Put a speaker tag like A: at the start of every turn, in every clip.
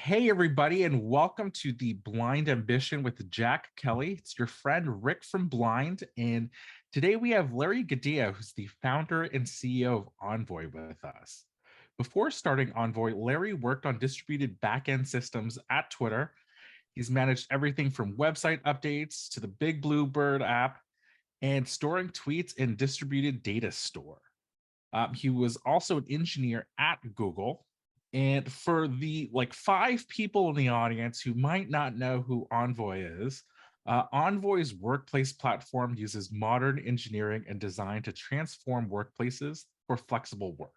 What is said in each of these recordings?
A: Hey, everybody, and welcome to the Blind Ambition with Jack Kelly. It's your friend Rick from Blind, and today we have Larry Gadea, who's the founder and CEO of Envoy, with us. Before starting Envoy, Larry worked on distributed backend systems at Twitter. He's managed everything from website updates to the Big Blue Bird app and storing tweets in distributed data store. He was also an engineer at Google. And for the five people in the audience who might not know who Envoy is, Envoy's workplace platform uses modern engineering and design to transform workplaces for flexible work.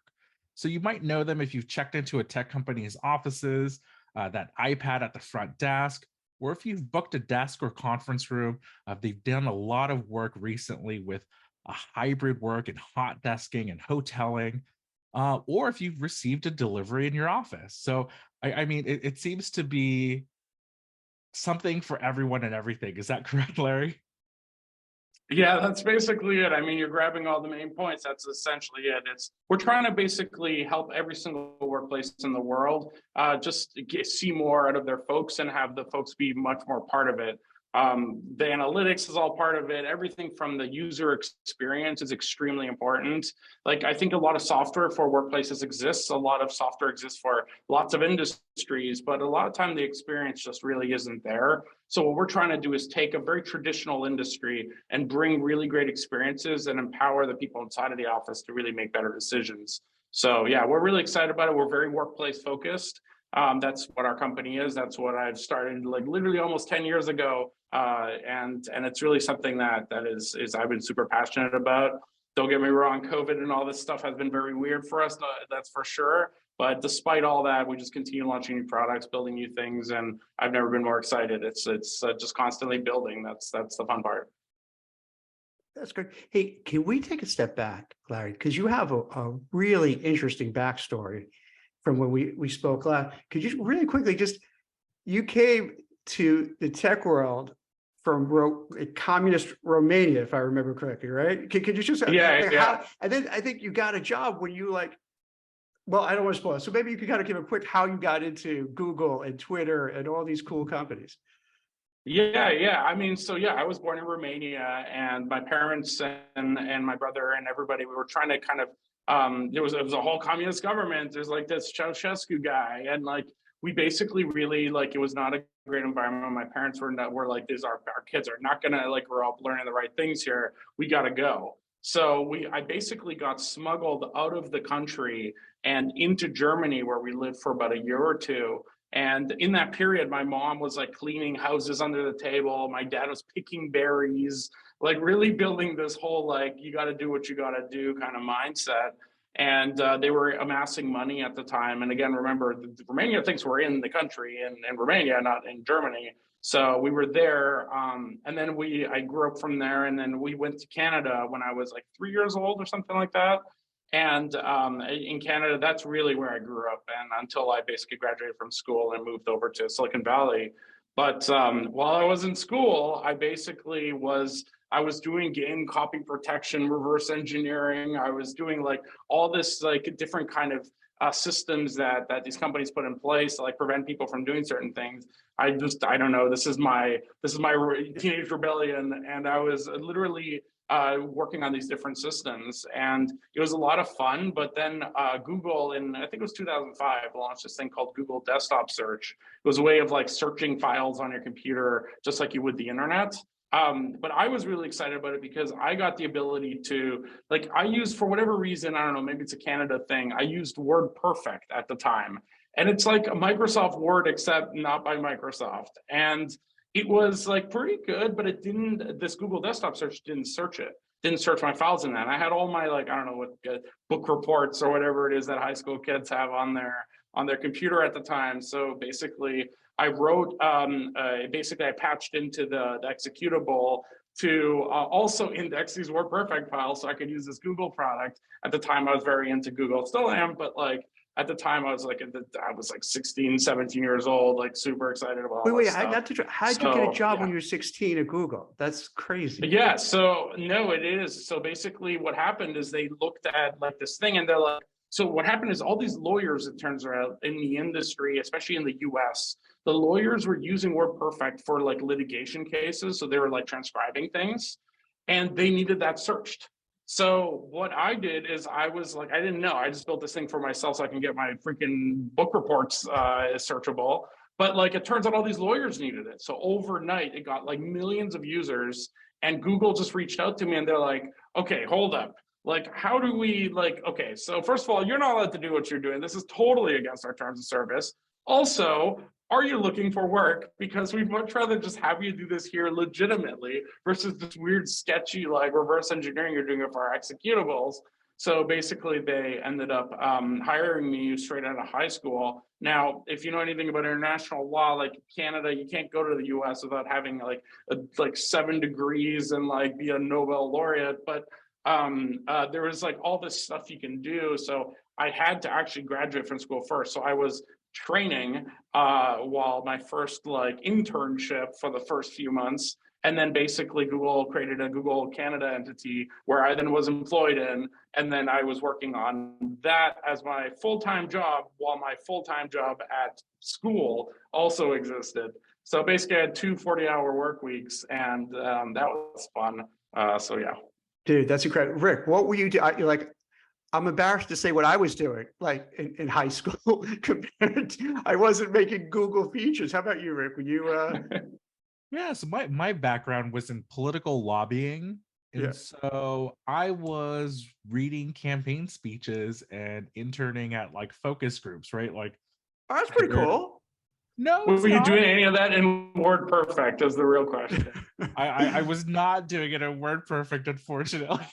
A: So you might know them if you've checked into a tech company's offices, that iPad at the front desk, or if you've booked a desk or conference room. They've done a lot of work recently with hybrid work and hot desking and hoteling, or if you've received a delivery in your office. So, I mean, it seems to be something for everyone and everything. Is that correct, Larry?
B: Yeah, that's basically it. I mean, you're grabbing all the main points. That's essentially it. We're trying to basically help every single workplace in the world just see more out of their folks and have the folks be much more part of it. The analytics is all part of it. Everything from the user experience is extremely important. Like, I think a lot of software for workplaces exists. A lot of software exists for lots of industries, but a lot of time the experience just really isn't there. So what we're trying to do is take a very traditional industry and bring really great experiences and empower the people inside of the office to really make better decisions. So yeah, we're really excited about it. We're very workplace focused. That's what our company is. That's what I've started like literally almost 10 years ago. And it's really something that is I've been super passionate about. Don't get me wrong, COVID and all this stuff has been very weird for us, that's for sure. But despite all that, we just continue launching new products, building new things, and I've never been more excited. It's just constantly building. That's the fun part.
C: That's great. Hey, can we take a step back, Larry? Because you have a really interesting backstory from when we spoke last. Could you really quickly you came to the tech world from communist Romania, if I remember correctly, right? Could you just
B: yeah.
C: And then I think you got a job when you well, I don't want to spoil it. So maybe you could kind of give a quick how you got into Google and Twitter and all these cool companies.
B: Yeah. I mean, so yeah, I was born in Romania, and my parents and my brother and everybody, we were trying to kind of it was a whole communist government. There's like this Ceausescu guy, and like we basically really it was not a great environment. My parents were like, our kids are not gonna grow up learning the right things here. We gotta go. So I basically got smuggled out of the country and into Germany, where we lived for about a year or two. And in that period, my mom was like cleaning houses under the table. My dad was picking berries, like really building this whole you got to do what you got to do kind of mindset. And they were amassing money at the time. And again, remember, the Romania things were in the country, in Romania, not in Germany. So we were there. And then I grew up from there. And then we went to Canada when I was like 3 years old or something like that. And in Canada, that's really where I grew up, and until I basically graduated from school and moved over to Silicon Valley. But while I was in school, I was doing game copy protection, reverse engineering. I was doing all this different kind of systems that these companies put in place to prevent people from doing certain things. I don't know. This is my teenage rebellion, and I was literally working on these different systems, and it was a lot of fun. But then Google, in I think it was 2005, launched this thing called Google Desktop Search. It was a way of searching files on your computer just like you would the internet. But I was really excited about it because I got the ability to I used, for whatever reason, I don't know, maybe it's a Canada thing, I used WordPerfect at the time, and it's like a Microsoft Word except not by Microsoft. And it was pretty good, but this Google Desktop Search didn't search my files in that. I had all my I don't know what book reports or whatever it is that high school kids have on their computer at the time. So basically I wrote, I patched into the executable to also index these WordPerfect files so I could use this Google product. At the time I was very into Google, still am, but at the time, I was 16, 17 years old, super excited about all this stuff.
C: How'd you get a job when you were 16 at Google? That's crazy.
B: Yeah, so no, it is. So basically what happened is they looked at this thing and they're like, So what happened is all these lawyers, it turns out, in the industry, especially in the US, the lawyers were using WordPerfect for like litigation cases. So they were like transcribing things and they needed that searched. So what I did is I was like, I didn't know. I just built this thing for myself so I can get my freaking book reports searchable. But like, it turns out all these lawyers needed it. So overnight, it got like millions of users, and Google just reached out to me and they're like, okay, hold up. Like, how do we like, okay, so first of all, you're not allowed to do what you're doing. This is totally against our terms of service. Also, are you looking for work? Because we'd much rather just have you do this here legitimately versus this weird, sketchy, like reverse engineering you're doing it for our executables. So basically, they ended up hiring me straight out of high school. Now, if you know anything about international law, like Canada, you can't go to the US without having like 7 degrees and like be a Nobel laureate. But there was like all this stuff you can do. So I had to actually graduate from school first. So I was training while my first like internship for the first few months. And then basically Google created a Google Canada entity where I then was employed in. And then I was working on that as my full-time job while my full-time job at school also existed. So basically I had 2 40-hour work weeks, and that was fun. So yeah.
C: Dude, that's incredible. Rick, what were you doing? Like, I'm embarrassed to say what I was doing, like in high school compared to, I wasn't making Google features. How about you, Rick? Were you,
A: Yeah, so my background was in political lobbying. And
C: Yeah.
A: so I was reading campaign speeches and interning at like focus groups, right? Like,
C: oh, that's pretty cool.
A: no, it's
B: Were you
A: not.
B: doing any of that in WordPerfect is the real question.
A: I was not doing it in WordPerfect, unfortunately.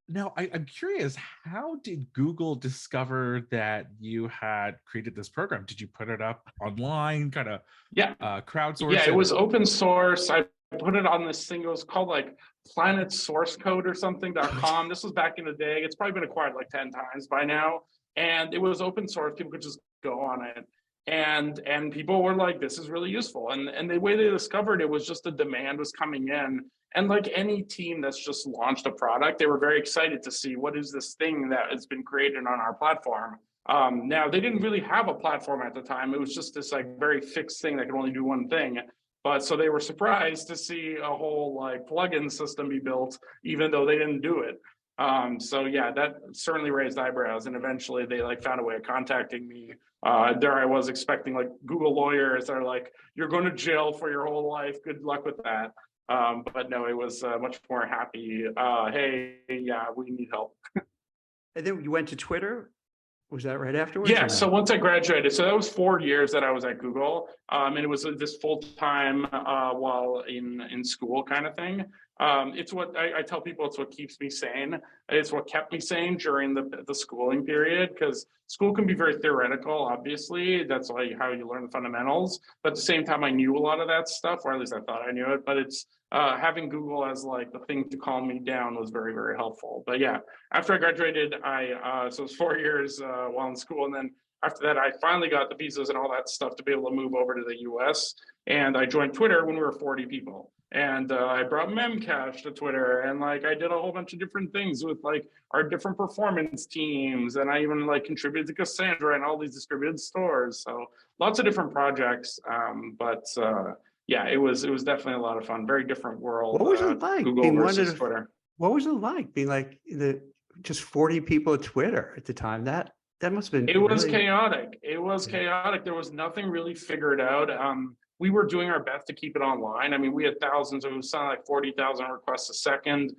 A: Now, I'm curious, how did Google discover that you had created this program? Did you put it up online, kind of
B: Yeah.
A: crowdsource
B: Yeah,
A: it?
B: it was open source. I put it on this thing. It was called like Planet Source Code or something.com. This was back in the day. It's probably been acquired like 10 times by now. And it was open source. People could just go on it. And people were like, this is really useful. And the way they discovered it was just the demand was coming in. And like any team that's just launched a product, they were very excited to see what is this thing that has been created on our platform. Now, they didn't really have a platform at the time. It was just this like very fixed thing that could only do one thing. But so they were surprised to see a whole like plugin system be built, even though they didn't do it. So yeah, that certainly raised eyebrows. And eventually they like found a way of contacting me. There I was expecting like Google lawyers that are like, you're going to jail for your whole life. Good luck with that. But no, it was much more happy. Hey, yeah, we need help.
C: And then you went to Twitter. Was that right afterwards?
B: Yeah, so once I graduated, so that was 4 years that I was at Google, and it was this full time while in school kind of thing. It's what I tell people. It's what keeps me sane. It's what kept me sane during the schooling period, because school can be very theoretical. Obviously, that's how you learn the fundamentals. But at the same time, I knew a lot of that stuff, or at least I thought I knew it. But it's having Google as like the thing to calm me down was very, very helpful. But yeah, after I graduated, so it was 4 years while in school, and then after that, I finally got the visas and all that stuff to be able to move over to the US. And I joined Twitter when we were 40 people. And I brought Memcache to Twitter, and like I did a whole bunch of different things with like our different performance teams, and I even like contributed to Cassandra and all these distributed stores. So lots of different projects. Yeah, it was definitely a lot of fun. Very different world.
C: What was it like
B: Google
C: being
B: versus Twitter.
C: What was it like being like just 40 people at Twitter at the time? That must have been.
B: It was chaotic. It was chaotic. There was nothing really figured out. We were doing our best to keep it online. I mean, we had thousands, it was something like 40,000 requests a second.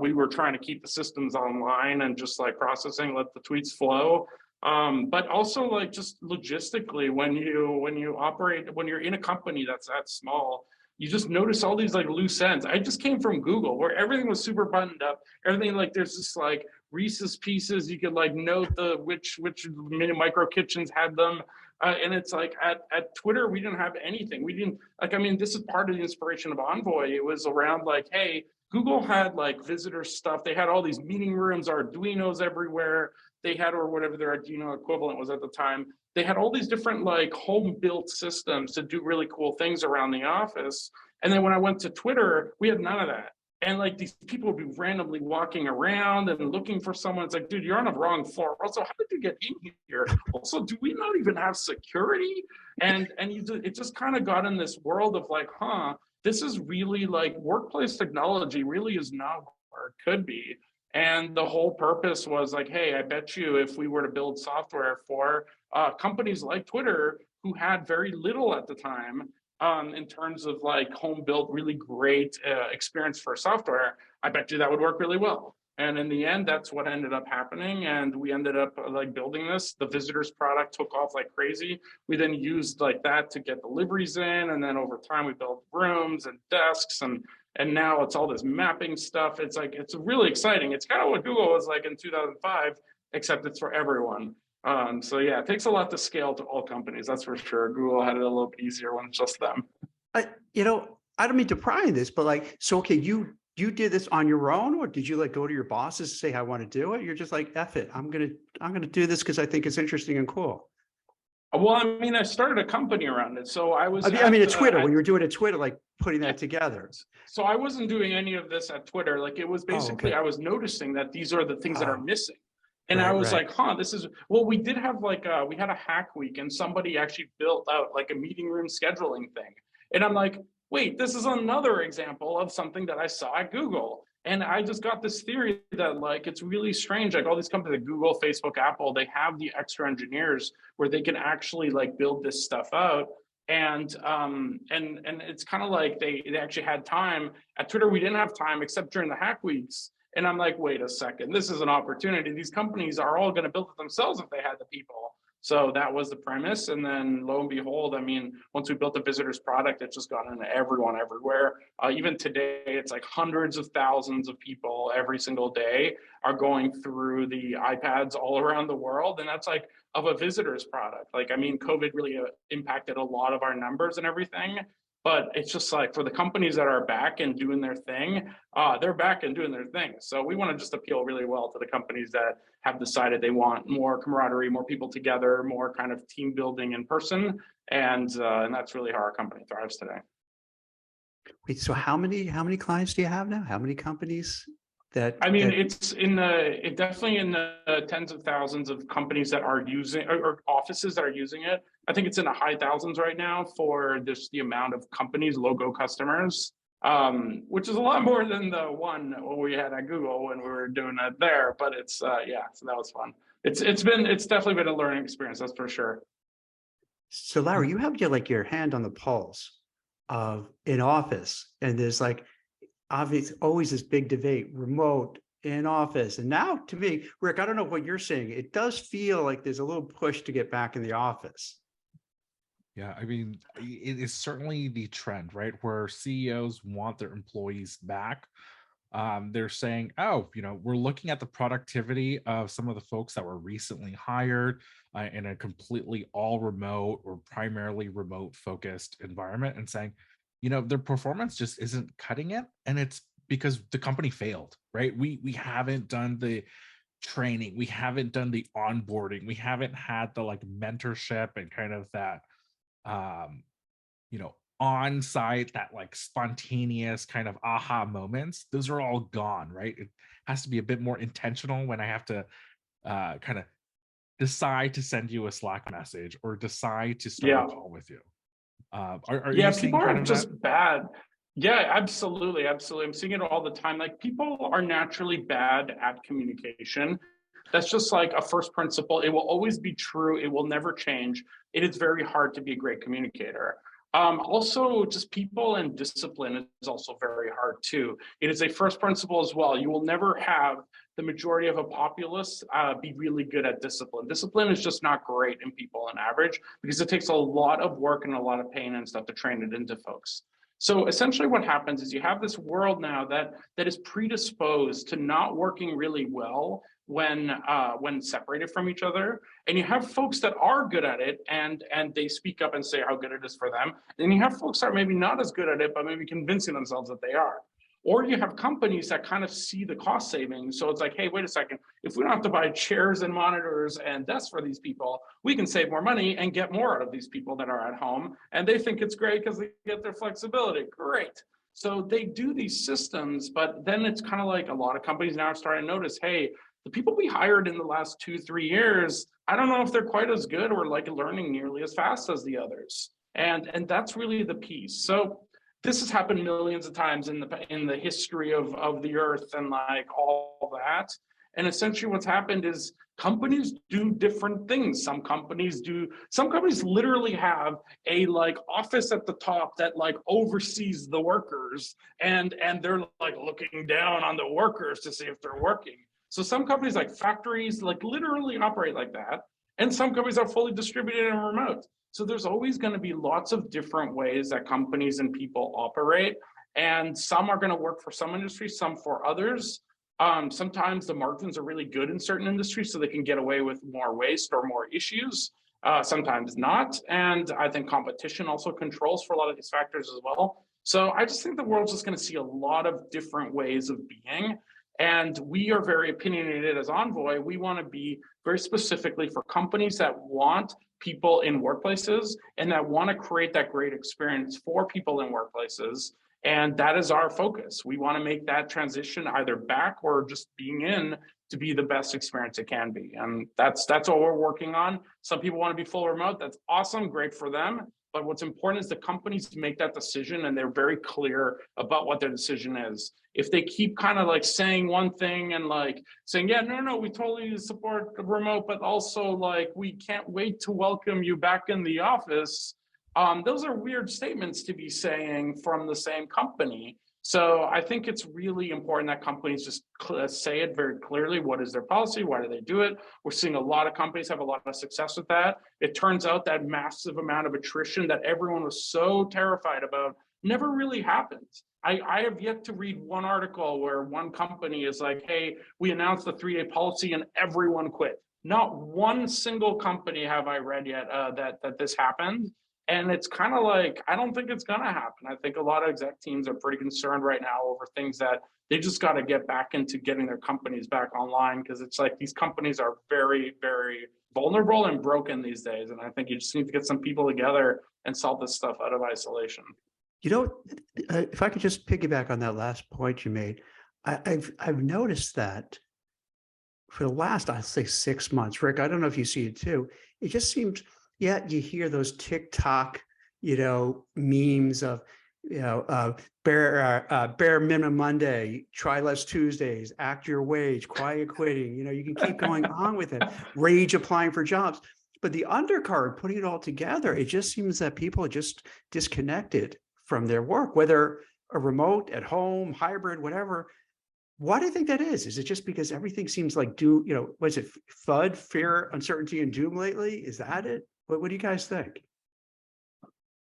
B: We were trying to keep the systems online and just like processing, let the tweets flow. But also like just logistically, when you're in a company that's that small, you just notice all these like loose ends. I just came from Google where everything was super buttoned up. Everything like there's just like Reese's Pieces. You could like note which mini micro kitchens had them. And it's like at Twitter, we didn't have anything. We didn't like, I mean, this is part of the inspiration of Envoy. It was around like, hey, Google had like visitor stuff. They had all these meeting rooms, Arduinos everywhere. They had, or whatever their Arduino equivalent was at the time. They had all these different like home built systems to do really cool things around the office. And then when I went to Twitter, we had none of that. And like these people would be randomly walking around and looking for someone. It's like, dude, you're on the wrong floor. Also, how did you get in here? Also, do we not even have security? It just kind of got in this world of like, this is really like workplace technology really is not where it could be. And the whole purpose was like, hey, I bet you if we were to build software for companies like Twitter, who had very little at the time, in terms of like home built, really great experience for software, I bet you that would work really well. And in the end, that's what ended up happening. And we ended up like building this. The visitors product took off like crazy. We then used like that to get deliveries in. And then over time, we built rooms and desks. And now it's all this mapping stuff. It's like, it's really exciting. It's kind of what Google was like in 2005, except it's for everyone. So yeah, it takes a lot to scale to all companies, that's for sure. Google had it a little bit easier when it's just them.
C: I don't mean to pry in this, but like, so, okay, you did this on your own, or did you like go to your bosses and say, I want to do it? You're just like, F it, I'm going to do this because I think it's interesting and cool.
B: Well, I mean, I started a company around it. So I was,
C: I mean, at Twitter, when you were doing it at Twitter, like putting that together.
B: So I wasn't doing any of this at Twitter. Like it was basically, I was noticing that these are the things that are missing. And I was like, this is, well, we did have like, we had a hack week and somebody actually built out like a meeting room scheduling thing. And I'm like, wait, this is another example of something that I saw at Google. And I just got this theory that like, it's really strange. Like all these companies like Google, Facebook, Apple, they have the extra engineers where they can actually like build this stuff out. And it's kind of like they actually had time. At Twitter, we didn't have time except during the hack weeks. And I'm like, wait a second, this is an opportunity. These companies are all going to build it themselves if they had the people. So that was the premise. And then lo and behold, I mean, once we built the visitors product, it just got into everyone everywhere. Even today, it's like hundreds of thousands of people every single day are going through the iPads all around the world. And that's like of a visitors product. Like, I mean, COVID really impacted a lot of our numbers and everything. But it's just like for the companies that are back and doing their thing, they're back and doing their thing. So we want to just appeal really well to the companies that have decided they want more camaraderie, more people together, more kind of team building in person. And that's really how our company thrives today.
C: Wait, so how many clients do you have now? How many companies?
B: I mean, it's definitely in the tens of thousands of companies that are using or offices that are using it. I think it's in the high thousands right now for just the amount of companies, logo customers, which is a lot more than the one we had at Google when we were doing it there. But it's yeah, so that was fun. It's definitely been a learning experience, that's for sure.
C: So Larry, you have your hand on the pulse of in office, and there's like obviously always this big debate, remote, in office. And now to me, Rick, I don't know what you're saying. It does feel like there's a little push to get back in the office.
A: Yeah, I mean, it is certainly the trend, right? Where CEOs want their employees back. They're saying, oh, we're looking at the productivity of some of the folks that were recently hired in a completely all remote or primarily remote focused environment and saying, their performance just isn't cutting it. And it's because the company failed, right? We haven't done the training. We haven't done the onboarding. We haven't had the mentorship and kind of that, on site, that spontaneous kind of aha moments. Those are all gone, right? It has to be a bit more intentional when I have to kind of decide to send you a Slack message or decide to start a call with you. Are you seeing
B: people
A: kind
B: are
A: of
B: just
A: that?
B: bad. Yeah, absolutely. I'm seeing it all the time. Like people are naturally bad at communication. That's just like a first principle. It will always be true. It will never change. It is very hard to be a great communicator. Also, just people and discipline is also very hard too. It is a first principle as well. You will never have the majority of a populace be really good at discipline. Discipline is just not great in people on average because it takes a lot of work and a lot of pain and stuff to train it into folks. So essentially what happens is you have this world now that is predisposed to not working really well when separated from each other. And you have folks that are good at it and they speak up and say how good it is for them. And you have folks that are maybe not as good at it, but maybe convincing themselves that they are. Or you have companies that kind of see the cost savings. So it's like, hey, wait a second, if we don't have to buy chairs and monitors and desks for these people, we can save more money and get more out of these people that are at home. And they think it's great because they get their flexibility. Great. So they do these systems, but then it's kind of like a lot of companies now are starting to notice, hey, the people we hired in the last 2, 3 years, I don't know if they're quite as good or like learning nearly as fast as the others. And that's really the piece. So this has happened millions of times in the history of the earth and like all that. And essentially what's happened is companies do different things. Some companies literally have a like office at the top that like oversees the workers, and they're like looking down on the workers to see if they're working. So some companies like factories like literally operate like that. And some companies are fully distributed and remote. So there's always going to be lots of different ways that companies and people operate. And some are going to work for some industries, some for others. Sometimes the margins are really good in certain industries, so they can get away with more waste or more issues. Sometimes not. And I think competition also controls for a lot of these factors as well. So I just think the world's just going to see a lot of different ways of being. And we are very opinionated as Envoy. We want to be very specifically for companies that want people in workplaces and that want to create that great experience for people in workplaces. And that is our focus. We want to make that transition either back or just being in to be the best experience it can be. And that's what we're working on. Some people want to be full remote. That's awesome, great for them. But what's important is the companies to make that decision, and they're very clear about what their decision is. If they keep kind of like saying one thing and like saying, yeah, no, we totally support remote, but also like, we can't wait to welcome you back in the office. Those are weird statements to be saying from the same company. So I think it's really important that companies just say it very clearly. What is their policy? Why do they do it? We're seeing a lot of companies have a lot of success with that. It turns out that massive amount of attrition that everyone was so terrified about never really happened. I have yet to read one article where one company is like, hey, we announced the 3-day policy and everyone quit. Not one single company have I read yet that this happened. And it's kind of like, I don't think it's going to happen. I think a lot of exec teams are pretty concerned right now over things that they just got to get back into getting their companies back online, because it's like these companies are very, very vulnerable and broken these days. And I think you just need to get some people together and solve this stuff out of isolation.
C: You know, if I could just piggyback on that last point you made, I've noticed that for the last, I'd say 6 months, Rick, I don't know if you see it too. It just seems, yeah, you hear those TikTok, memes of, bare minimum Monday, try less Tuesdays, act your wage, quiet quitting. You can keep going on with it. Rage applying for jobs. But the undercard, putting it all together, it just seems that people are just disconnected from their work, whether a remote, at home, hybrid, whatever. Why do you think that is? Is it just because everything seems like was it FUD, fear, uncertainty, and doom lately? Is that it? What do you guys think?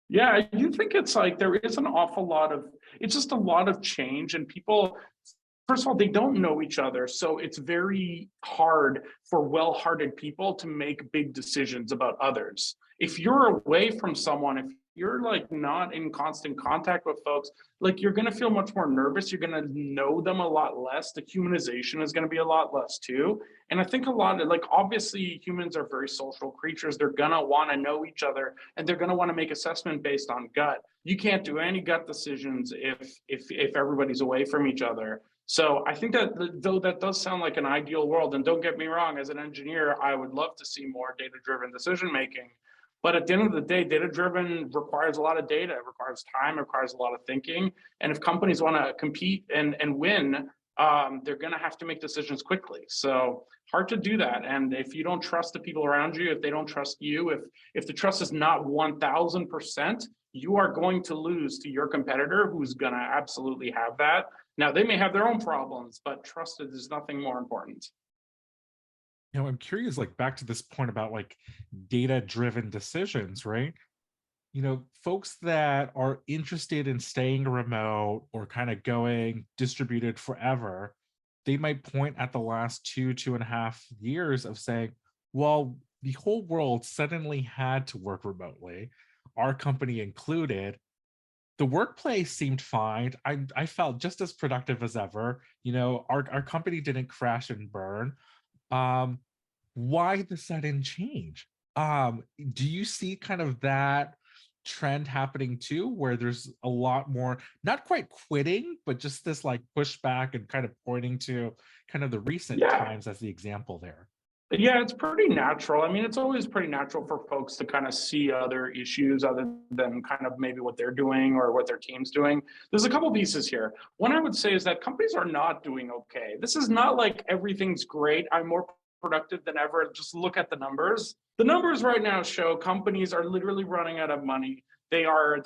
B: Yeah, I do think it's like there is an awful lot of, it's just a lot of change, and people, first of all, they don't know each other. So it's very hard for well-hearted people to make big decisions about others. If you're away from someone, if you're like not in constant contact with folks, like you're going to feel much more nervous. You're going to know them a lot less. The humanization is going to be a lot less too. And I think a lot of, like, obviously humans are very social creatures. They're going to want to know each other, and they're going to want to make assessment based on gut. You can't do any gut decisions if everybody's away from each other. So I think that though that does sound like an ideal world, and don't get me wrong, as an engineer, I would love to see more data-driven decision making. But at the end of the day, data-driven requires a lot of data, it requires time, it requires a lot of thinking. And if companies want to compete and win, they're going to have to make decisions quickly. So hard to do that. And if you don't trust the people around you, if they don't trust you, if the trust is not 1000%, you are going to lose to your competitor, who's going to absolutely have that. Now, they may have their own problems, but trust is nothing more important.
A: I'm curious, like back to this point about like data-driven decisions, right? Folks that are interested in staying remote or kind of going distributed forever, they might point at the last 2.5 years of saying, well, the whole world suddenly had to work remotely, our company included. The workplace seemed fine. I felt just as productive as ever. Our company didn't crash and burn. Why the sudden change? Do you see kind of that trend happening too, where there's a lot more, not quite quitting, but just this like pushback and kind of pointing to kind of the recent
B: Yeah.
A: times as the example there?
B: Yeah, it's pretty natural. I mean, it's always pretty natural for folks to kind of see other issues other than kind of maybe what they're doing or what their team's doing. There's a couple pieces here. One I would say is that companies are not doing okay. This is not like everything's great, I'm more productive than ever. Just look at the numbers. The numbers right now show companies are literally running out of money. They're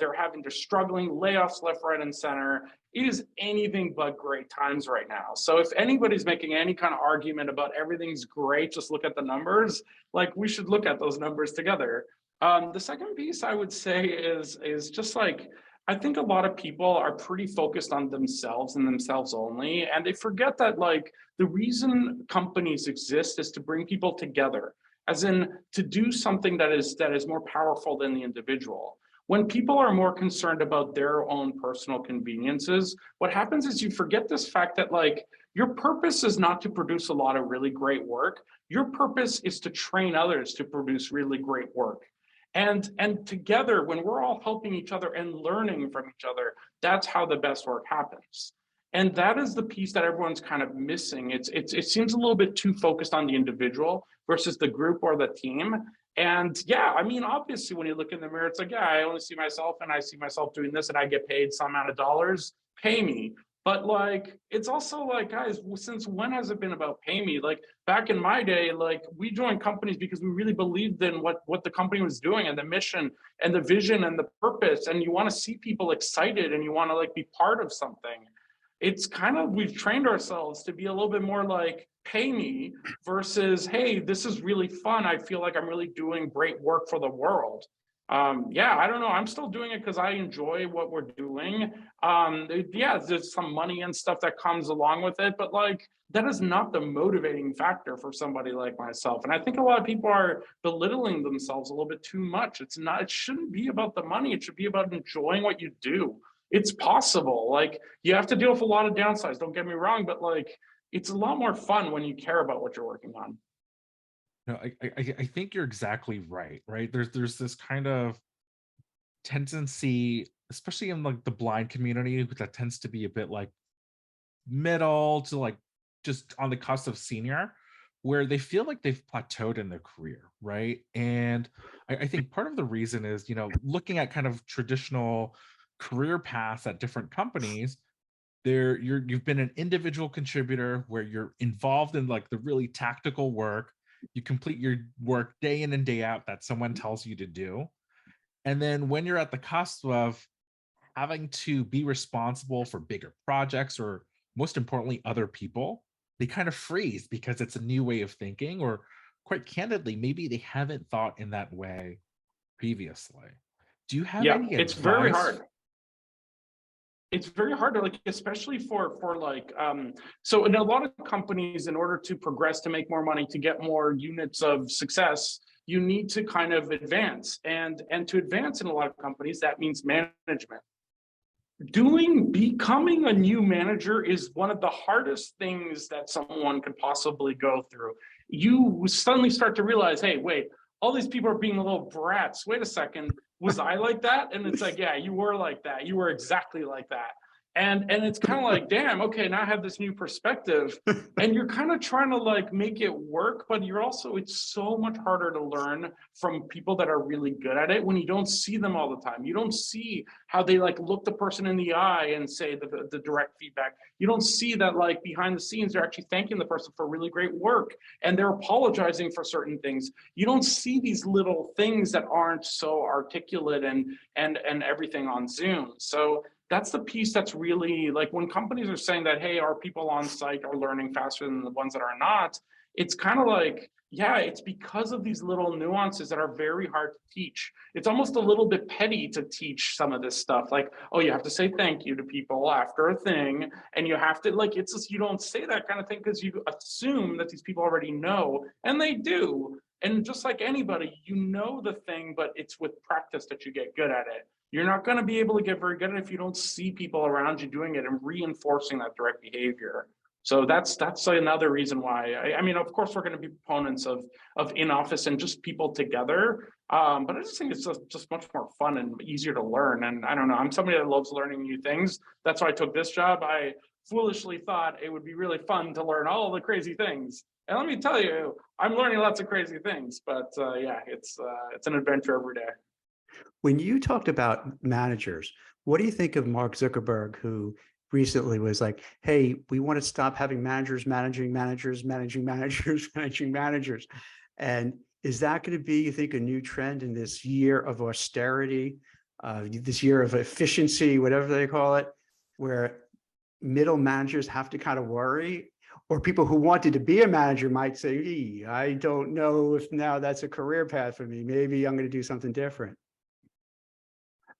B: struggling, layoffs left, right, and center. It is anything but great times right now. So if anybody's making any kind of argument about everything's great, just look at the numbers. Like, we should look at those numbers together. The second piece I would say is just like, I think a lot of people are pretty focused on themselves and themselves only, and they forget that like the reason companies exist is to bring people together, as in to do something that is more powerful than the individual. When people are more concerned about their own personal conveniences, what happens is you forget this fact that like your purpose is not to produce a lot of really great work. Your purpose is to train others to produce really great work. And together, when we're all helping each other and learning from each other, that's how the best work happens. And that is the piece that everyone's kind of missing. It seems a little bit too focused on the individual versus the group or the team. And yeah, I mean, obviously, when you look in the mirror, it's like, yeah, I only see myself and I see myself doing this and I get paid some amount of dollars, pay me. But like, it's also like, guys, since when has it been about pay me? Like back in my day, like we joined companies because we really believed in what the company was doing and the mission and the vision and the purpose. And you want to see people excited and you want to like be part of something. It's kind of, we've trained ourselves to be a little bit more like pay me versus, hey, this is really fun. I feel like I'm really doing great work for the world. Yeah, I don't know. I'm still doing it because I enjoy what we're doing. Yeah, there's some money and stuff that comes along with it, but like that is not the motivating factor for somebody like myself. And I think a lot of people are belittling themselves a little bit too much. It's not, it shouldn't be about the money. It should be about enjoying what you do. It's possible. Like you have to deal with a lot of downsides, don't get me wrong, but like it's a lot more fun when you care about what you're working on.
A: No, I think you're exactly right. Right. There's this kind of tendency, especially in like the blind community, that tends to be a bit like middle to like just on the cusp of senior, where they feel like they've plateaued in their career, right? And I think part of the reason is, looking at kind of traditional career paths at different companies, you've been an individual contributor where you're involved in like the really tactical work. You complete your work day in and day out that someone tells you to do. And then when you're at the cusp of having to be responsible for bigger projects or most importantly other people, they kind of freeze because it's a new way of thinking, or quite candidly maybe they haven't thought in that way previously. Do you have
B: Yeah,
A: any
B: it's very
A: advice?
B: hard. It's very hard to like, especially for like so in a lot of companies, in order to progress, to make more money, to get more units of success, you need to kind of advance. And to advance in a lot of companies, that means management. Becoming a new manager is one of the hardest things that someone could possibly go through. You suddenly start to realize, hey, wait, all these people are being little brats. Wait a second, was I like that? And it's like, yeah, you were like that. You were exactly like that. And it's kind of like, damn, okay, now I have this new perspective. And you're kind of trying to like make it work, but it's so much harder to learn from people that are really good at it when you don't see them all the time. You don't see how they like look the person in the eye and say the direct feedback. You don't see that like behind the scenes, they're actually thanking the person for really great work and they're apologizing for certain things. You don't see these little things that aren't so articulate and everything on Zoom. So that's the piece that's really like when companies are saying that, hey, our people on site are learning faster than the ones that are not, it's kind of like, yeah, it's because of these little nuances that are very hard to teach. It's almost a little bit petty to teach some of this stuff. Like, oh, you have to say thank you to people after a thing. And you have to like, it's just, you don't say that kind of thing because you assume that these people already know, and they do. And just like anybody, you know the thing, but it's with practice that you get good at it. You're not going to be able to get very good at it if you don't see people around you doing it and reinforcing that direct behavior. So that's another reason why. I mean, of course, we're going to be proponents of in office and just people together. But I just think it's just much more fun and easier to learn. And I don't know, I'm somebody that loves learning new things. That's why I took this job. I foolishly thought it would be really fun to learn all the crazy things. And let me tell you, I'm learning lots of crazy things. But yeah, it's an adventure every day.
C: When you talked about managers, what do you think of Mark Zuckerberg, who recently was like, hey, we want to stop having managers managing managers, managing managers, managing managers. And is that going to be, you think, a new trend in this year of austerity, this year of efficiency, whatever they call it, where middle managers have to kind of worry? Or people who wanted to be a manager might say, I don't know if now that's a career path for me. Maybe I'm going to do something different.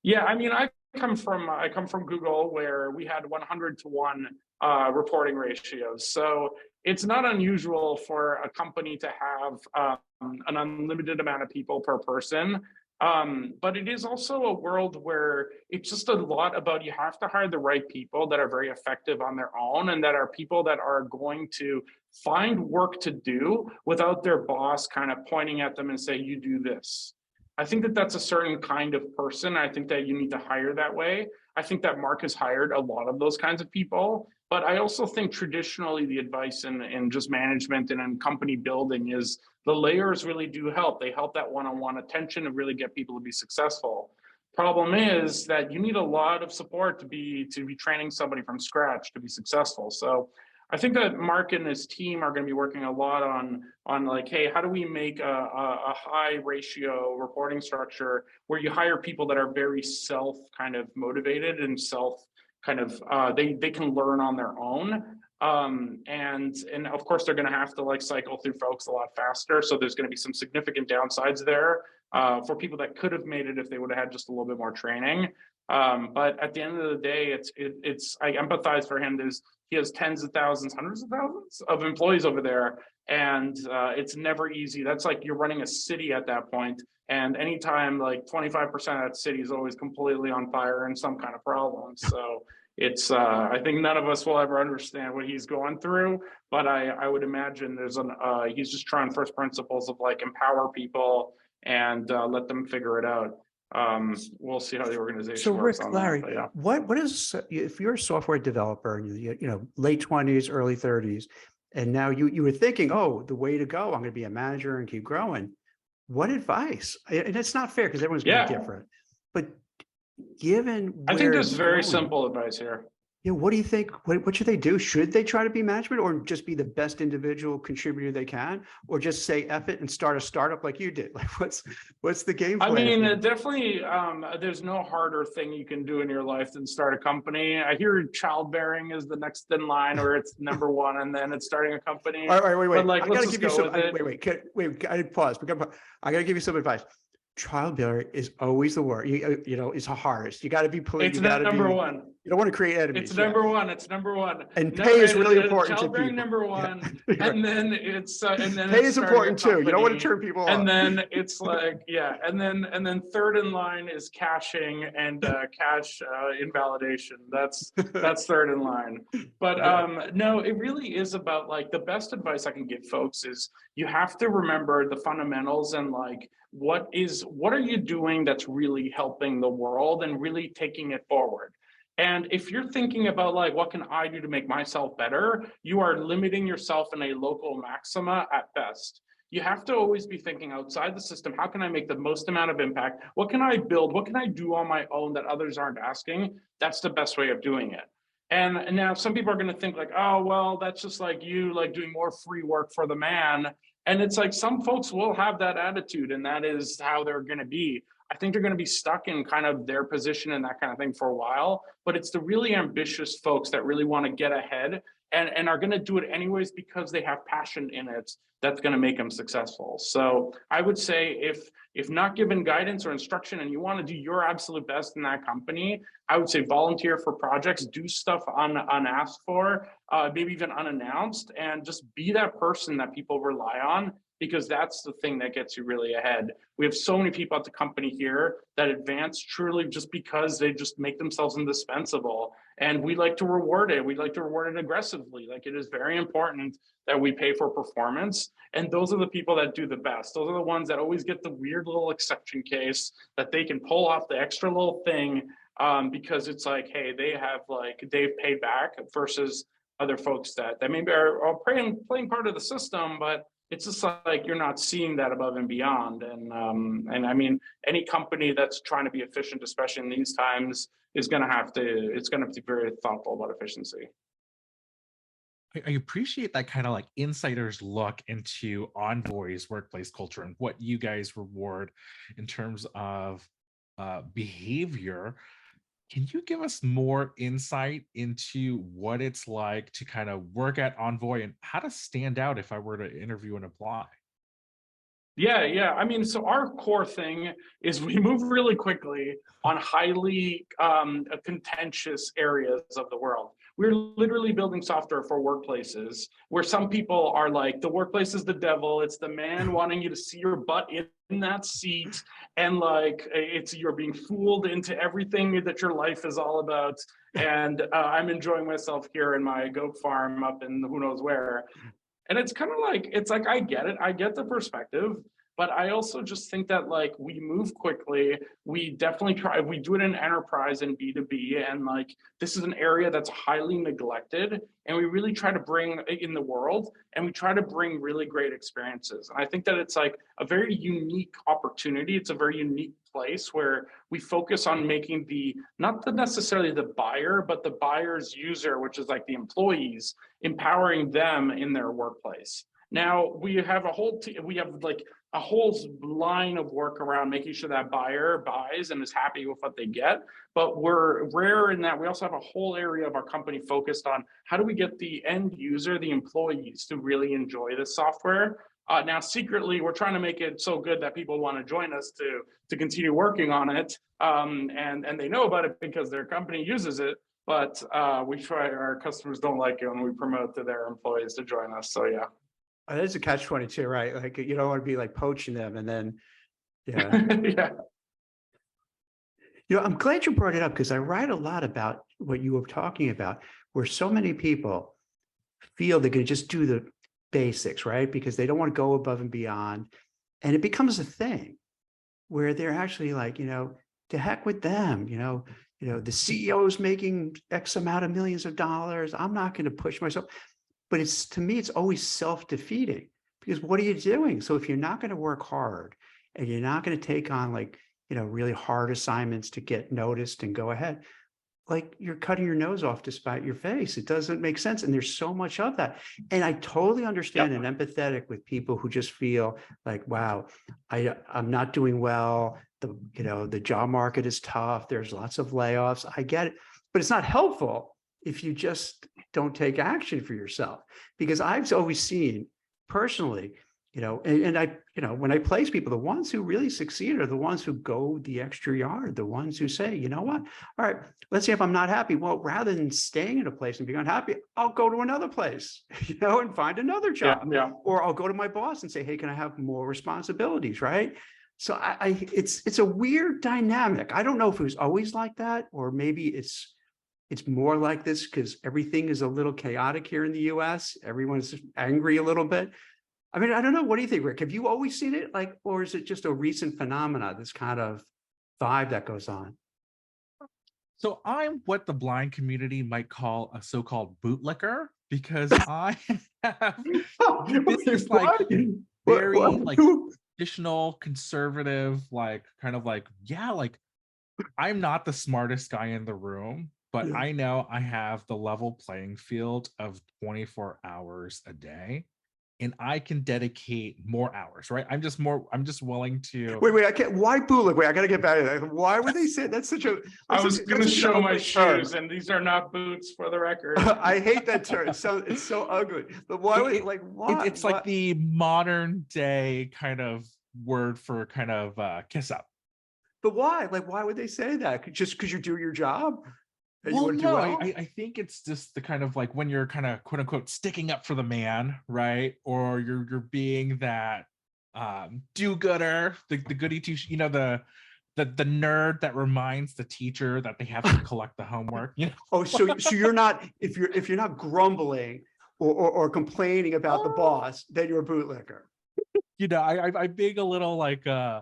B: Yeah, I mean, I come from Google, where we had 100-to-1 reporting ratios. So it's not unusual for a company to have an unlimited amount of people per person. But it is also a world where it's just a lot about, you have to hire the right people that are very effective on their own, and that are people that are going to find work to do without their boss kind of pointing at them and say, you do this. I think that that's a certain kind of person. I think that you need to hire that way. I think that Mark has hired a lot of those kinds of people. But I also think traditionally the advice in just management and in company building is the layers really do help. They help that one-on-one attention and really get people to be successful. Problem is that you need a lot of support to be training somebody from scratch to be successful. So I think that Mark and his team are going to be working a lot on like, hey, how do we make a high ratio reporting structure where you hire people that are very self kind of motivated and self kind of they can learn on their own. And of course they're going to have to like cycle through folks a lot faster. So there's going to be some significant downsides there for people that could have made it if they would have had just a little bit more training. But at the end of the day, it's I empathize for him. He has tens of thousands, hundreds of thousands of employees over there, and it's never easy. That's like you're running a city at that point, and anytime like 25% of that city is always completely on fire and some kind of problem. So it's I think none of us will ever understand what he's going through, but I would imagine he's just trying first principles of like empower people and let them figure it out. We'll see how the organization works.
C: Rick,
B: on
C: Larry,
B: that, yeah.
C: what is, if you're a software developer and late 20s, early 30s, and now you were thinking, oh, the way to go, I'm going to be a manager and keep growing. What advice? And it's not fair because everyone's going to be different, but given
B: I think there's very simple advice here.
C: Yeah, what do you think? What should they do? Should they try to be management, or just be the best individual contributor they can, or just say F it and start a startup like you did? Like, what's the game plan?
B: I mean, definitely, there's no harder thing you can do in your life than start a company. I hear childbearing is the next in line, or it's number one, and then it's starting a company.
C: All right, wait.
B: But like,
C: I gotta give you some. Wait. I did pause. I gotta give you some advice. Childbearing is always the worst. It's the hardest. You got to be polite.
B: It's number one.
C: You don't want to create enemies.
B: It's number one. It's number one.
C: And pay is really important to people.
B: Number one, and then it's
C: pay is important too. You don't want to turn people off.
B: And then it's like and then third in line is caching and cache invalidation. That's third in line. But no, it really is about like the best advice I can give folks is you have to remember the fundamentals and like what are you doing that's really helping the world and really taking it forward. And if you're thinking about like, what can I do to make myself better? You are limiting yourself in a local maxima at best. You have to always be thinking outside the system. How can I make the most amount of impact? What can I build? What can I do on my own that others aren't asking? That's the best way of doing it. And now some people are going to think like, oh, well, that's just like you like doing more free work for the man. And it's like some folks will have that attitude and that is how they're going to be. I think they're going to be stuck in kind of their position and that kind of thing for a while. But it's the really ambitious folks that really want to get ahead and are going to do it anyways because they have passion in it that's going to make them successful. So I would say if not given guidance or instruction and you want to do your absolute best in that company, I would say volunteer for projects, do stuff unasked for, maybe even unannounced, and just be that person that people rely on. because that's the thing that gets you really ahead. We have so many people at the company here that advance truly just because they just make themselves indispensable. And we like to reward it. We like to reward it aggressively. Like, it is very important that we pay for performance. And those are the people that do the best. Those are the ones that always get the weird little exception case that they can pull off the extra little thing, because it's like, hey, they've paid back versus other folks that maybe are playing part of the system, but it's just like you're not seeing that above and beyond. And I mean, any company that's trying to be efficient, especially in these times, is going to have to be very thoughtful about efficiency.
A: I appreciate that kind of like insider's look into Envoy's workplace culture and what you guys reward in terms of behavior. Can you give us more insight into what it's like to kind of work at Envoy and how to stand out if I were to interview and apply?
B: Yeah. I mean, so our core thing is we move really quickly on highly contentious areas of the world. We're literally building software for workplaces where some people are like, the workplace is the devil. It's the man wanting you to see your butt in that seat. And like, you're being fooled into everything that your life is all about. And I'm enjoying myself here in my goat farm up in who knows where. And it's kind of like, it's like, I get it. I get the perspective, but I also just think that like we move quickly. We definitely we do it in enterprise and B2B. And like, this is an area that's highly neglected. And we really try to bring in the world, and we try to bring really great experiences. And I think that it's like a very unique opportunity. It's a very unique place where we focus on making not necessarily the buyer, but the buyer's user, which is like the employees, empowering them in their workplace. Now we have a whole line of work around making sure that buyer buys and is happy with what they get. But we're rare in that we also have a whole area of our company focused on how do we get the end user, the employees, to really enjoy the software. Now, secretly, we're trying to make it so good that people want to join us to continue working on it, and they know about it because their company uses it. But our customers don't like it when we promote to their employees to join us. So yeah.
C: That is a catch-22, right? Like, you don't want to be like poaching them, and then, yeah.
B: Yeah.
C: You know, I'm glad you brought it up because I write a lot about what you were talking about, where so many people feel they're going to just do the basics, right? Because they don't want to go above and beyond. And it becomes a thing where they're actually like, to heck with them, the CEO is making X amount of millions of dollars. I'm not going to push myself. But to me, it's always self-defeating, because what are you doing? So if you're not going to work hard and you're not going to take on really hard assignments to get noticed and go ahead, like, you're cutting your nose off to spite your face. It doesn't make sense. And there's so much of that. And I totally understand and empathetic with people who just feel like, wow, I'm not doing well. The job market is tough. There's lots of layoffs. I get it, but it's not helpful if you just don't take action for yourself. Because I've always seen personally, and I, when I place people, the ones who really succeed are the ones who go the extra yard, the ones who say, you know what, all right, let's say if I'm not happy, well, rather than staying in a place and being unhappy, I'll go to another place, and find another job.
B: Yeah.
C: Or I'll go to my boss and say, hey, can I have more responsibilities, right? So it's a weird dynamic. I don't know if it was always like that, or maybe it's more like this because everything is a little chaotic here in the US. Everyone's angry a little bit. I mean, I don't know. What do you think, Rick? Have you always seen it or is it just a recent phenomena, this kind of vibe that goes on?
A: So I'm what the blind community might call a so-called bootlicker, because I have this like very like traditional conservative, like kind of like, I'm not the smartest guy in the room, but I know I have the level playing field of 24 hours a day, and I can dedicate more hours, right? I'm just willing to
C: wait, I can't. Why bootleg? Wait, I gotta get back to that. Why would they say that's such a
B: I was gonna show my shoes, and these are not boots, for the record.
C: I hate that term. It's so ugly. But why would why?
A: It's like the modern day kind of word for kind of kiss up.
C: But why? Like, why would they say that? Just because you do your job? and you
A: Well,
C: want to do
A: no,
C: well?
A: I think it's just the kind of like when you're kind of quote unquote sticking up for the man, right? Or you're being that do-gooder, the goody two, the nerd that reminds the teacher that they have to collect the homework,
C: Oh, so you're not, if you're not grumbling or complaining about the boss, then you're a bootlicker.
A: I'm being a little like teasing,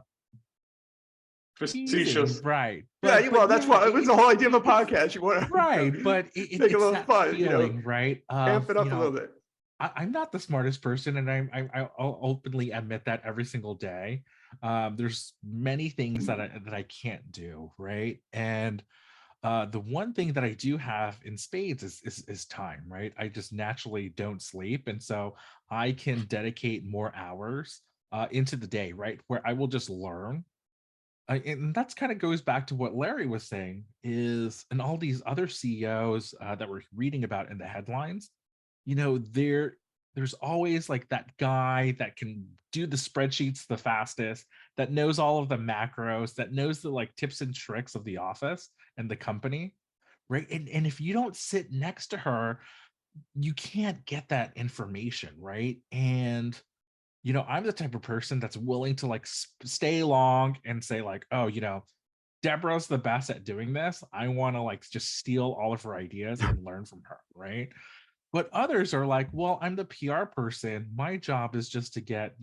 B: Facetious.
A: right?
C: Yeah,
A: But
C: well, that's
A: yeah,
C: why it was the whole idea of a podcast. You want to
A: right. But
C: make it a
A: it's
C: little
A: that
C: fun,
A: feeling, right?
C: amp
A: Of
C: it up a little bit.
A: I'm not the smartest person, and I'll openly admit that every single day. There's many things that I can't do, right? And the one thing that I do have in spades is time, right? I just naturally don't sleep, and so I can dedicate more hours into the day, right? Where I will just learn. And that's kind of goes back to what Larry was saying is, and all these other CEOs that we're reading about in the headlines, there's always like that guy that can do the spreadsheets the fastest, that knows all of the macros, that knows the like tips and tricks of the office and the company, right? And if you don't sit next to her, you can't get that information, right? And I'm the type of person that's willing to like stay long and say like, oh, Deborah's the best at doing this. I want to like just steal all of her ideas and learn from her, right? But others are like, well, I'm the PR person. My job is just to get,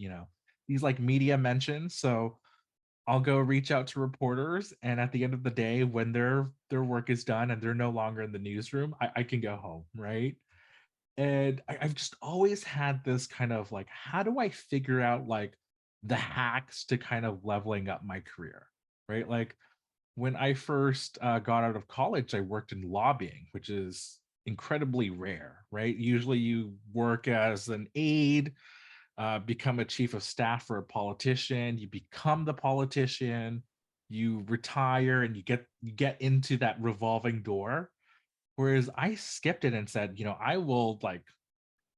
A: these like media mentions. So I'll go reach out to reporters. And at the end of the day, when their work is done and they're no longer in the newsroom, I can go home, right? And I've just always had this kind of like, how do I figure out like the hacks to kind of leveling up my career, right? Like when I first got out of college, I worked in lobbying, which is incredibly rare, right? Usually you work as an aide, become a chief of staff for a politician, you become the politician, you retire, and you get into that revolving door. Whereas I skipped it and said, I will like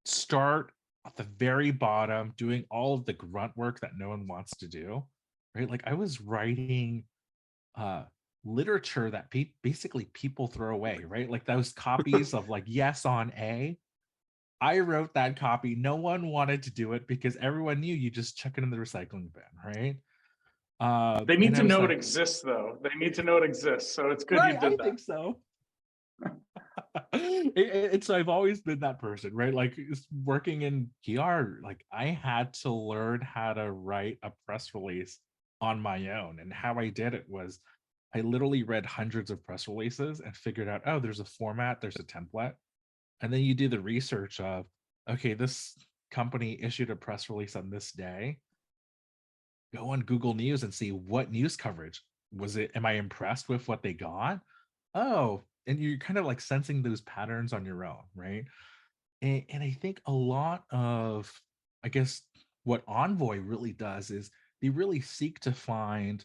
A: start at the very bottom, doing all of the grunt work that no one wants to do, right? Like I was writing uh literature that basically people throw away, right? Like those copies of like Yes on A. I wrote that copy. No one wanted to do it because everyone knew you just chuck it in the recycling bin, right?
B: They need
A: And I
B: to
A: was
B: know it
A: like,
B: exists, though. They need to know it exists. So it's good you
A: right, I
B: did that.
A: think so. And so I've always been that person, right? Like working in PR, like I had to learn how to write a press release on my own. And how I did it was I literally read hundreds of press releases and figured out, oh, there's a format, there's a template. And then you do the research of, okay, this company issued a press release on this day. Go on Google News and see what news coverage was it. Am I impressed with what they got? Oh, and you're kind of like sensing those patterns on your own, right? And I think a lot of, I guess, what Envoy really does is they really seek to find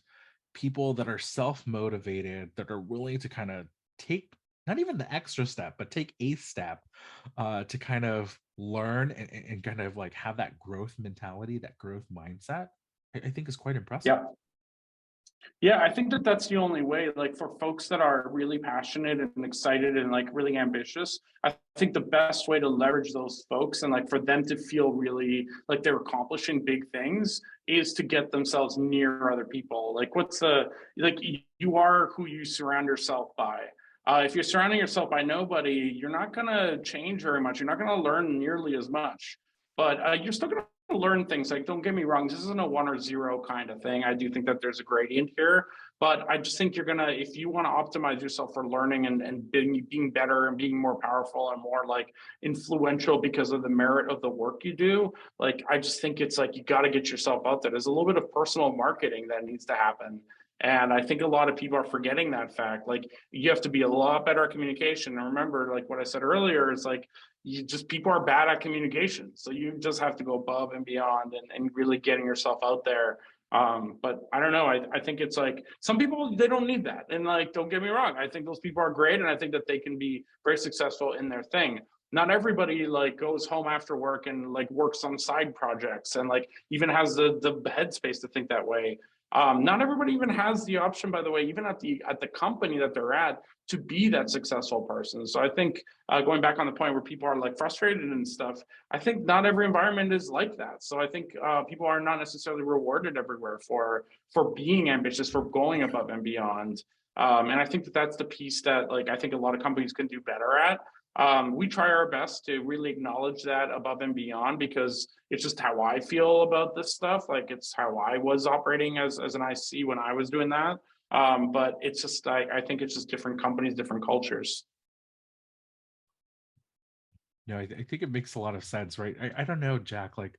A: people that are self-motivated, that are willing to kind of take not even the extra step, but take a step to kind of learn and kind of like have that growth mentality, that growth mindset. I think is quite impressive.
B: Yeah. Yeah, I think that that's the only way, like for folks that are really passionate and excited and like really ambitious, I think the best way to leverage those folks and like for them to feel really like they're accomplishing big things is to get themselves near other people. Like like you are who you surround yourself by. If you're surrounding yourself by nobody, you're not going to change very much. You're not going to learn nearly as much, but you're still going to learn things. Like, don't get me wrong, this isn't a 1 or 0 kind of thing. I do think that there's a gradient here, but I just think you're gonna, if you want to optimize yourself for learning and being better and being more powerful and more like influential because of the merit of the work you do, like I just think it's like you got to get yourself out there. There's a little bit of personal marketing that needs to happen. And I think a lot of people are forgetting that fact. Like you have to be a lot better at communication. And remember, like what I said earlier, is like people are bad at communication. So you just have to go above and beyond and really getting yourself out there. But I don't know. I think it's like some people, they don't need that. And like, don't get me wrong. I think those people are great. And I think that they can be very successful in their thing. Not everybody like goes home after work and like works on side projects and like even has the headspace to think that way. Not everybody even has the option, by the way, even at the company that they're at, to be that successful person. So I think going back on the point where people are like frustrated and stuff, I think not every environment is like that. So I think people are not necessarily rewarded everywhere for being ambitious, for going above and beyond. And I think that that's the piece that like I think a lot of companies can do better at. We try our best to really acknowledge that above and beyond, because it's just how I feel about this stuff. Like it's how I was operating as an IC when I was doing that. But it's just, I think it's just different companies, different cultures.
A: No, I think it makes a lot of sense, right? I don't know, Jack, like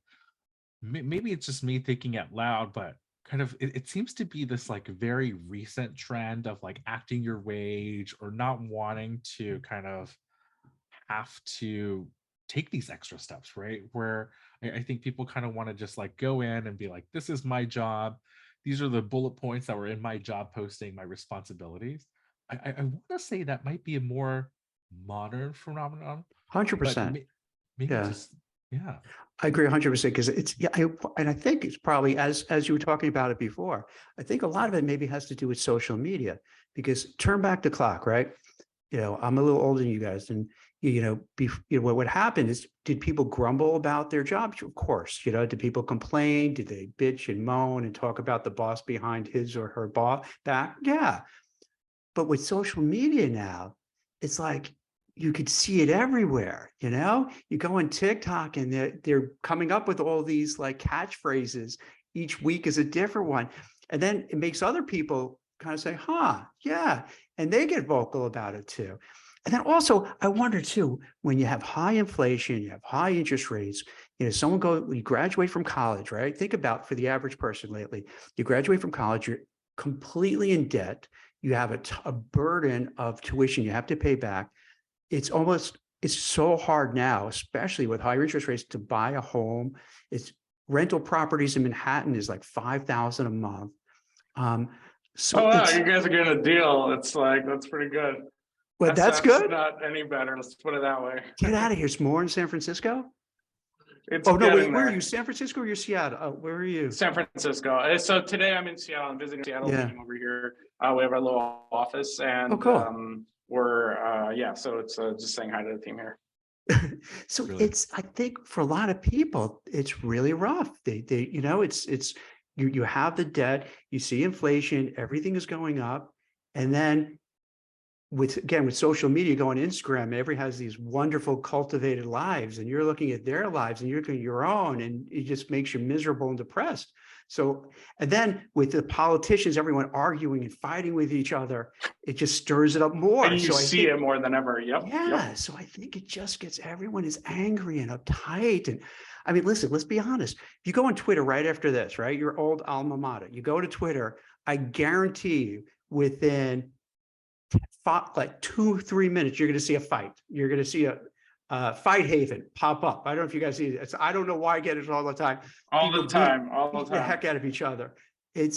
A: maybe it's just me thinking out loud, but kind of it seems to be this like very recent trend of like acting your wage or not wanting to kind of have to take these extra steps, right? Where I think people kind of want to just like go in and be like, this is my job. These are the bullet points that were in my job posting, my responsibilities. I want to say that might be a more modern phenomenon, but
C: 100%.
A: maybe
C: Yeah.
A: just, yeah.
C: I agree 100% because it's, yeah, and I think it's probably as you were talking about it before, I think a lot of it maybe has to do with social media, because turn back the clock, right? I'm a little older than you guys, and what happened is, did people grumble about their jobs? Of course. Did people complain? Did they bitch and moan and talk about the boss behind his or her back? Yeah. But with social media now, it's like you could see it everywhere. You go on TikTok and they're coming up with all these like catchphrases. Each week is a different one. And then it makes other people kind of say, huh, yeah. And they get vocal about it too. And then also, I wonder too, when you have high inflation, you have high interest rates, you graduate from college, right? Think about for the average person lately, you graduate from college, you're completely in debt. You have a burden of tuition you have to pay back. It's so hard now, especially with higher interest rates, to buy a home. It's rental properties in Manhattan is like $5,000 a month. So
B: Oh wow, you guys are getting a deal. It's like, that's pretty good.
C: Well, that's good.
B: Not any better. Let's put it that way.
C: Get out of here. It's more in San Francisco.
B: It's
C: no, wait, where
B: there.
C: are you? San Francisco or you're Seattle? Oh, where are you?
B: San Francisco. So today I'm in Seattle. I'm visiting Seattle, meeting over here. We have our little office, and
C: cool.
B: we're so it's just saying hi to the team here.
C: So really? I think for a lot of people, it's really rough. You have the debt, you see inflation, everything is going up, and then with social media, going Instagram, everybody has these wonderful cultivated lives, and you're looking at their lives and you're looking at your own, and it just makes you miserable and depressed. So, and then with the politicians, everyone arguing and fighting with each other, it just stirs it up more.
B: And you see it more than ever. Yep.
C: Yeah. Yep. So I think it just gets, everyone is angry and uptight. And I mean, listen, let's be honest. If you go on Twitter right after this, right, your old alma mater, you go to Twitter, I guarantee you within like 2-3 minutes, you're going to see a fight. You're going to see a Fight Haven pop up. I don't know if you guys see it. I don't know why I get it all the time.
B: All
C: People
B: the time.
C: beat the heck out of each other. It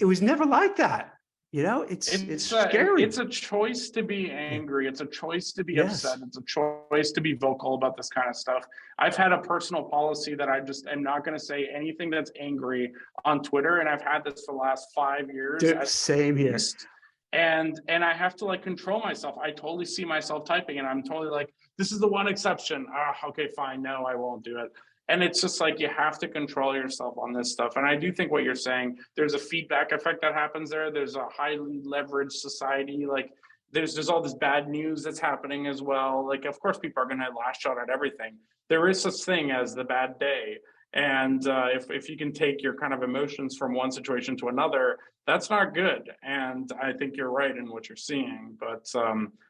C: was never like that. It's scary.
B: It's a choice to be angry. It's a choice to be upset. It's a choice to be vocal about this kind of stuff. I've had a personal policy that I just am not going to say anything that's angry on Twitter, and I've had this for the last 5 years.
C: Dude, same here.
B: And I have to like control myself. I totally see myself typing, and I'm totally like, this is the one exception. Okay, fine. No, I won't do it. And it's just like, you have to control yourself on this stuff. And I do think what you're saying, there's a feedback effect that happens there. There's a highly leveraged society. Like there's all this bad news that's happening as well. Like, of course, people are going to lash out at everything. There is such thing as the bad day. And if you can take your kind of emotions from one situation to another, that's not good. And I think you're right in what you're seeing. But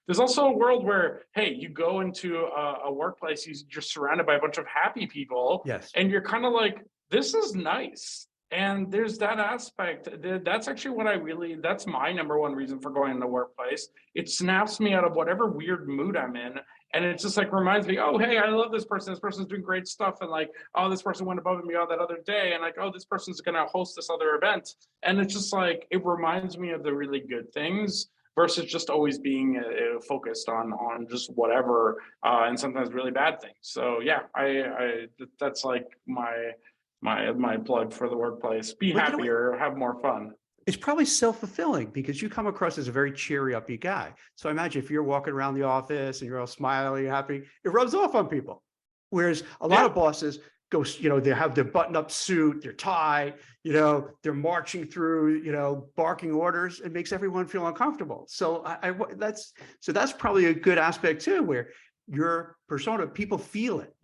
B: there's also a world where, hey, you go into a workplace, you're surrounded by a bunch of happy people.
C: Yes.
B: And you're kind of like, this is nice. And there's that aspect. That's actually that's my number one reason for going in the workplace. It snaps me out of whatever weird mood I'm in. And it just like reminds me, oh, hey, I love this person. This person's doing great stuff. And like, oh, this person went above and beyond that other day. And like, oh, this person's going to host this other event. And it's just like, it reminds me of the really good things versus just always being focused on just whatever and sometimes really bad things. So yeah, that's like my plug for the workplace. Be
C: Well, you know what?
B: happier, have more fun.
C: It's probably self-fulfilling because you come across as a very cheery, upbeat guy. So I imagine if you're walking around the office and you're all smiling, happy, it rubs off on people. Whereas a lot
B: Yeah.
C: of bosses go, they have their button-up suit, their tie, they're marching through, barking orders. It makes everyone feel uncomfortable. So that's probably a good aspect too, where your persona, people feel it,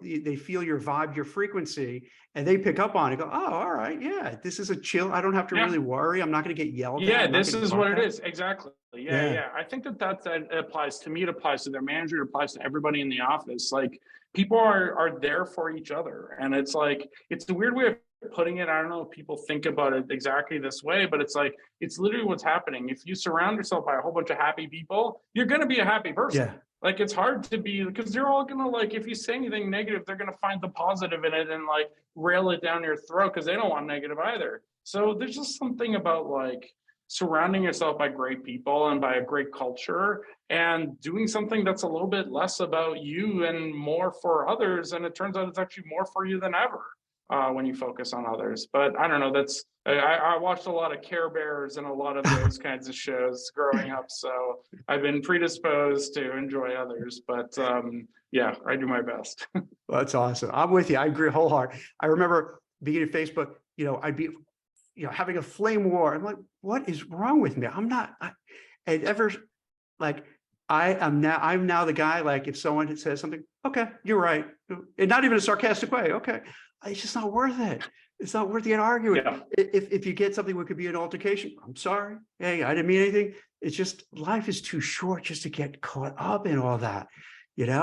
C: they feel your vibe, your frequency, and they pick up on it, go, oh, all right, yeah, this is a chill. I don't have to
B: Yeah.
C: really worry. I'm not going to get yelled at.
B: Yeah,
C: I'm not
B: this
C: gonna
B: is
C: bark
B: what it
C: at.
B: is. Exactly. Yeah,
C: Yeah.
B: yeah. I think that applies to me. It applies to their manager. It applies to everybody in the office. Like people are there for each other, and it's like it's a weird way of putting it. I don't know if people think about it exactly this way, but it's like it's literally what's happening. If you surround yourself by a whole bunch of happy people, you're going to be a happy person.
C: Yeah.
B: Like it's hard to be because they're all gonna like if you say anything negative, they're gonna find the positive in it and like rail it down your throat because they don't want negative either. So there's just something about like surrounding yourself by great people and by a great culture and doing something that's a little bit less about you and more for others. And it turns out it's actually more for you than ever when you focus on others. But I don't know, I watched a lot of Care Bears and a lot of those kinds of shows growing up. So I've been predisposed to enjoy others, but yeah, I do my best.
C: Well, that's awesome. I'm with you. I agree wholeheartedly. I remember being at Facebook, I'd be, having a flame war. I'm like, what is wrong with me? I'm not, and ever like, I'm now the guy, like if someone says something, okay, you're right. And not even a sarcastic way. Okay. It's just not worth it. It's not worth the arguing.
B: Yeah.
C: If you get something what could be an altercation, I'm sorry. Hey, I didn't mean anything. It's just life is too short just to get caught up in all that,
B: Yeah.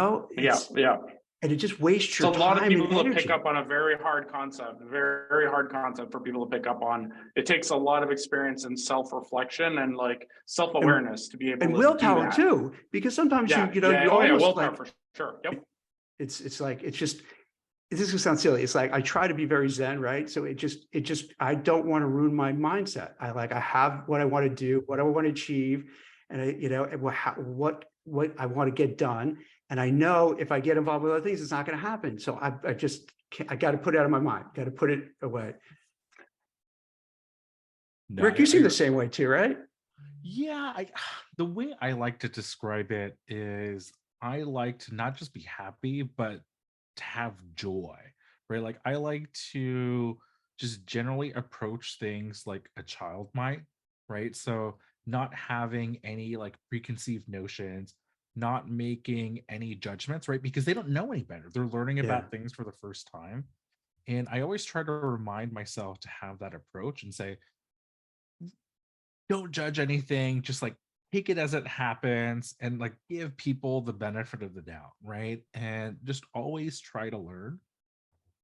C: And it just wastes your
B: It's a lot of
C: time
B: people
C: and
B: to
C: energy.
B: pick up on a very hard concept, very hard concept for people to pick up on. It takes a lot of experience and self-reflection and like self-awareness to be able
C: And
B: to
C: willpower
B: do that.
C: too, because sometimes you
B: Oh,
C: almost
B: willpower
C: like
B: for sure. Yep.
C: it's like this is gonna sound silly. It's like I try to be very zen, right? So it just I don't want to ruin my mindset. I have what I want to do, what I want to achieve, and and what I want to get done. And I know if I get involved with other things, it's not going to happen. So I just can't, I got to put it out of my mind. Got to put it away.
A: No,
C: Rick, you seem the same way too, right?
A: Yeah, the way I like to describe it is I like to not just be happy, but to have joy, right? Like I like to just generally approach things like a child might, right? So not having any like preconceived notions, not making any judgments, right? Because they don't know any better. They're learning
C: Yeah.
A: about things for the first time. And I always try to remind myself to have that approach and say, don't judge anything, just like take it as it happens and like give people the benefit of the doubt, right? And just always try to learn.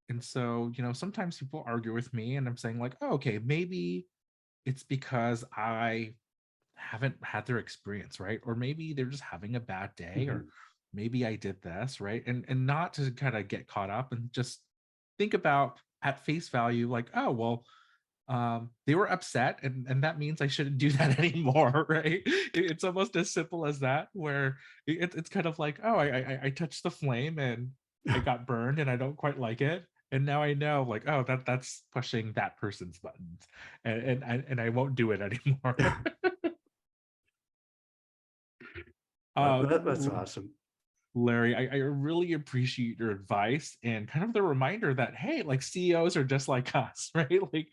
A: And so, sometimes people argue with me and I'm saying like, oh, okay, maybe it's because I haven't had their experience, right? Or maybe they're just having a bad day, or maybe I did this, right? And not to kind of get caught up and just think about at face value, like, oh, well, they were upset and that means I shouldn't do that anymore, right? It's almost as simple as that, where it's kind of like, oh, I touched the flame and I got burned and I don't quite like it, and now I know like, oh, that's pushing that person's buttons, and I won't do it anymore.
C: That's awesome.
A: Larry, I really appreciate your advice and kind of the reminder that, hey, like CEOs are just like us, right? Like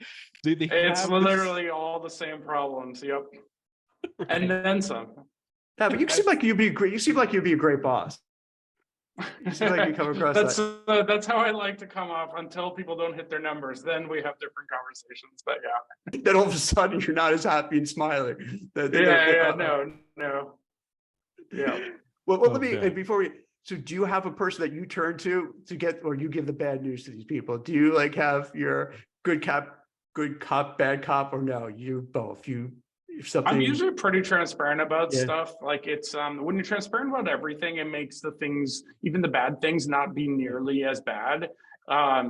B: It's literally all the same problems. Yep. Right. And then some.
C: Yeah, but you seem like you'd be great. You seem like you'd be a great boss. You seem like you come across
B: that's how I like to come off until people don't hit their numbers. Then we have different conversations. But yeah.
C: Then all of a sudden you're not as happy and smiling.
B: No. Yeah.
C: Well, let me, before we, so do you have a person that you turn to get, or you give the bad news to these people? Do you like have your good cop, bad cop, or no, you both,
B: I'm usually pretty transparent about stuff. Like it's, when you're transparent about everything, it makes the things, even the bad things, not be nearly as bad.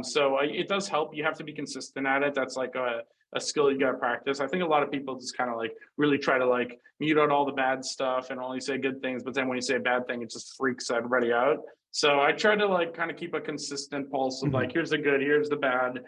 B: So it does help. You have to be consistent at it. That's like a skill you got to practice. I think a lot of people just kind of like really try to like mute out all the bad stuff and only say good things. But then when you say a bad thing, it just freaks everybody out. So I try to like kind of keep a consistent pulse of like, here's the good, here's the bad.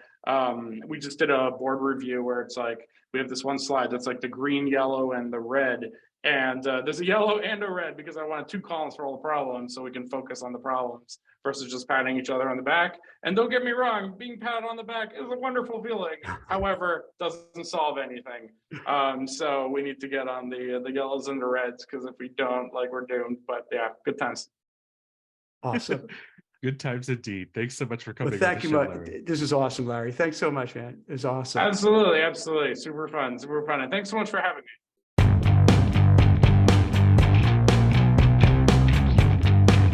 B: We just did a board review where it's like, we have this one slide that's like the green, yellow, and the red. And there's a yellow and a red because I wanted 2 columns for all the problems so we can focus on the problems versus just patting each other on the back. And don't get me wrong, being patted on the back is a wonderful feeling. However, doesn't solve anything. So we need to get on the yellows and the reds because if we don't, like we're doomed. But yeah, good times.
C: Awesome.
A: Good times indeed. Thanks so much for coming.
C: Well, thank you
A: show,
C: much.
A: Larry.
C: This is awesome, Larry. Thanks so much, man. It's awesome.
B: Absolutely. Super fun. And thanks so much for having me.